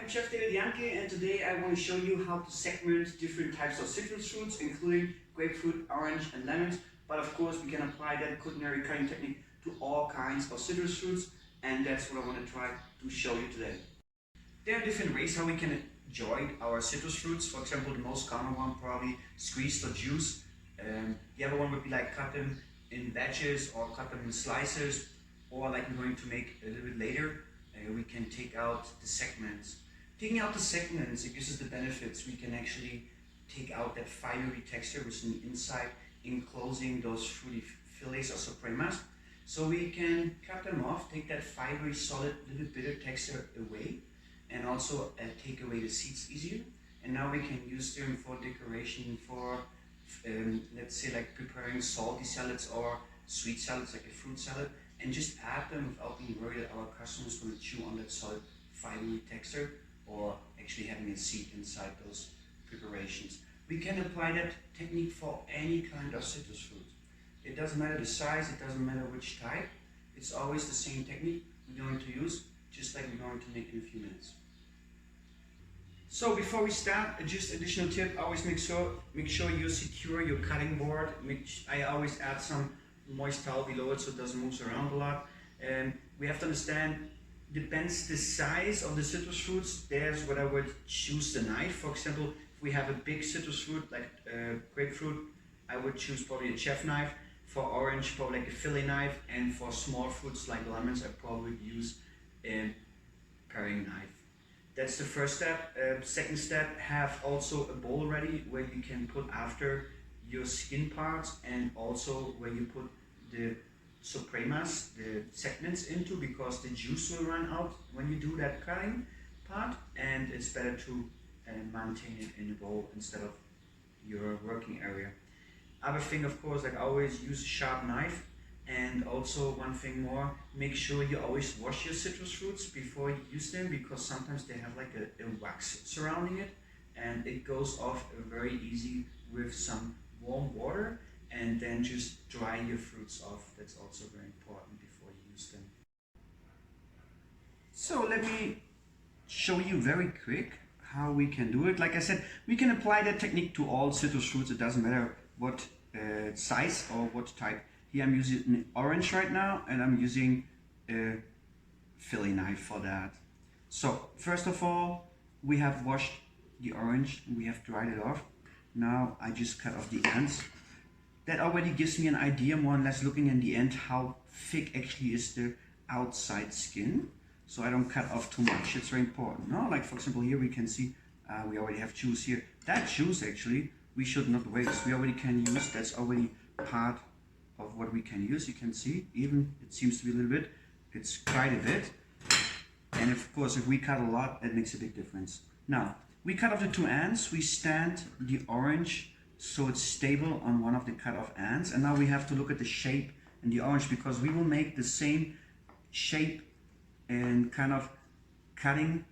I'm Chef David Jahnke, and today I want to show you how to segment different types of citrus fruits, including grapefruit, orange and lemons. But of course we can apply that culinary cutting technique to all kinds of citrus fruits, and that's what I want to try to show you today. There are different ways how we can enjoy our citrus fruits. For example, the most common one probably squeezed or juice. The other one would be like cut them in wedges or cut them in slices, or like we're going to make a little bit later, we can take out the segments. Taking out the segments, it gives us the benefits. We can actually take out that fibery texture which is on the inside, enclosing those fruity fillets or supremas. So we can cut them off, take that fibery, solid, little bitter texture away, and also take away the seeds easier. And now we can use them for decoration, for let's say like preparing salty salads or sweet salads like a fruit salad, and just add them without being worried that our customers will chew on that solid fibery texture or actually having a seed inside those preparations. We can apply that technique for any kind of citrus fruit. It doesn't matter the size, it doesn't matter which type, it's always the same technique we're going to use, just like we're going to make in a few minutes. So before we start, just additional tip, always make sure you secure your cutting board. I always add some moist towel below it so it doesn't move around a lot. And we have to understand, depends the size of the citrus fruits, there's what I would choose the knife. For example, if we have a big citrus fruit like grapefruit, I would choose probably a chef knife. For orange, probably like a fillet knife, and for small fruits like lemons, I probably would use a paring knife. That's the first step. Second step, have also a bowl ready where you can put after your skin parts and also where you put the supremas, the segments into, because the juice will run out when you do that cutting part, and it's better to maintain it in the bowl instead of your working area. Other thing, of course, like always, use a sharp knife. And also one thing more, make sure you always wash your citrus fruits before you use them, because sometimes they have like a wax surrounding it, and it goes off very easy with some warm water, and then just dry your fruits off. That's also very important before you use them. So let me show you very quick how we can do it. Like I said, we can apply that technique to all citrus fruits. It doesn't matter what size or what type. Here I'm using an orange right now, and I'm using a fillet knife for that. So first of all, we have washed the orange, we have dried it off. Now I just cut off the ends. That already gives me an idea, more or less looking in the end, how thick actually is the outside skin. So I don't cut off too much, it's very important. No? Like for example, here we can see we already have juice here. That juice actually, we should not waste. We already can use, that's already part of what we can use. You can see, even it seems to be a little bit, it's quite a bit. And of course, if we cut a lot, it makes a big difference. Now, we cut off the two ends, we stand the orange so it's stable on one of the cut off ends. And now we have to look at the shape in the orange, because we will make the same shape and kind of cutting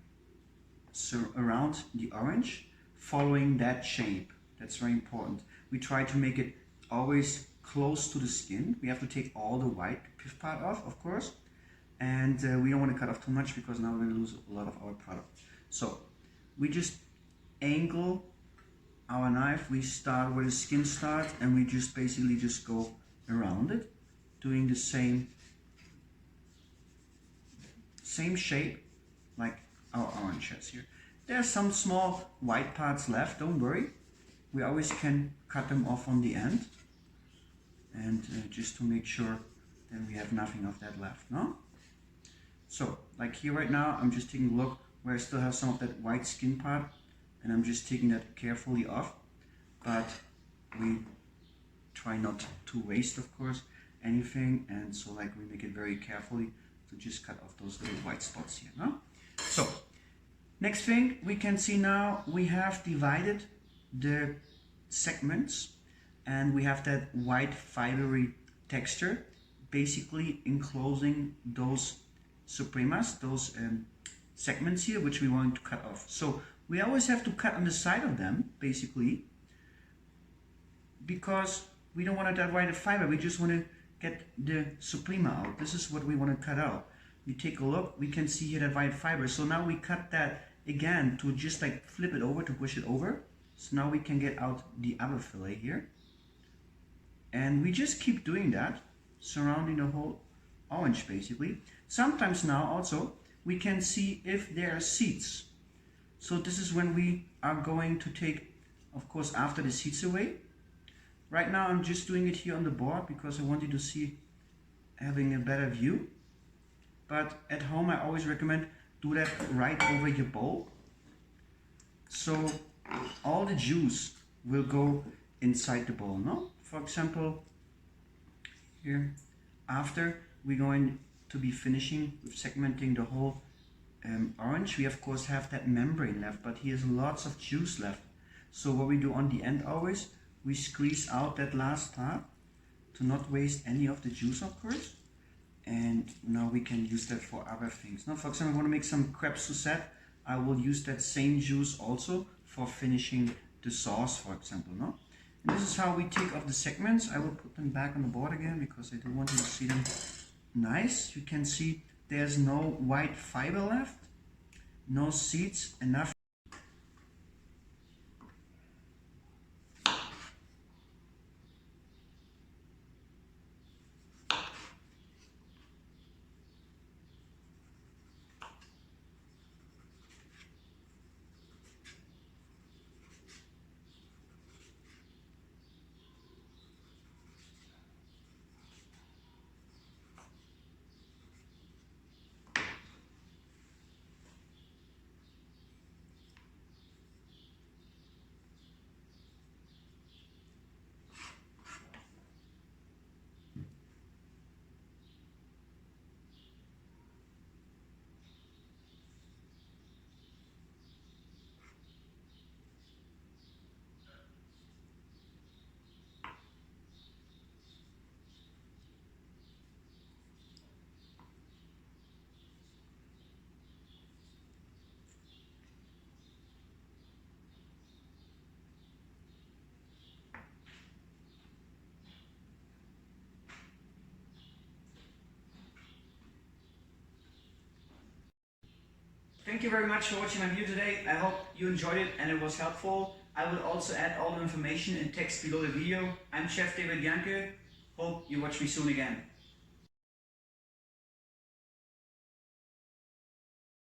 around the orange, following that shape. That's very important. We try to make it always close to the skin. We have to take all the white pith part off, of course, and we don't want to cut off too much, because now we're going to lose a lot of our product. So we just angle our knife. We start where the skin starts, and we just basically just go around it, doing the same shape like our orange has here. There's some small white parts left, don't worry. We always can cut them off on the end, and just to make sure then we have nothing of that left, no? So like here right now, I'm just taking a look where I still have some of that white skin part, and I'm just taking that carefully off. But we try not to waste, of course, anything, and so like we make it very carefully to just cut off those little white spots here, no? So next thing we can see now, we have divided the segments, and we have that white fibery texture basically enclosing those supremas, those segments here, which we want to cut off. So we always have to cut on the side of them, basically, because we don't want to divide the fiber, we just want to get the suprema out. This is what we want to cut out. We take a look, we can see here that white fiber. So now we cut that again to just like flip it over, to push it over. So now we can get out the other fillet here. And we just keep doing that, surrounding the whole orange basically. Sometimes now also we can see if there are seeds. So this is when we are going to take, of course, after the seeds away. Right now I'm just doing it here on the board because I want you to see having a better view. But at home I always recommend do that right over your bowl. So all the juice will go inside the bowl, no? For example, here, after we're going to be finishing with segmenting the whole orange, we of course have that membrane left, but here's lots of juice left. So what we do on the end always, we squeeze out that last part to not waste any of the juice, of course. And now we can use that for other things. Now, for example, I want to make some crêpe Suzette. I will use that same juice also for finishing the sauce, for example, no? And this is how we take off the segments. I will put them back on the board again because I do want you to see them nice. You can see there's no white fiber left, no seeds, enough. Thank you very much for watching my video today. I hope you enjoyed it and it was helpful. I will also add all the information in text below the video. I'm Chef David Jahnke. Hope you watch me soon again.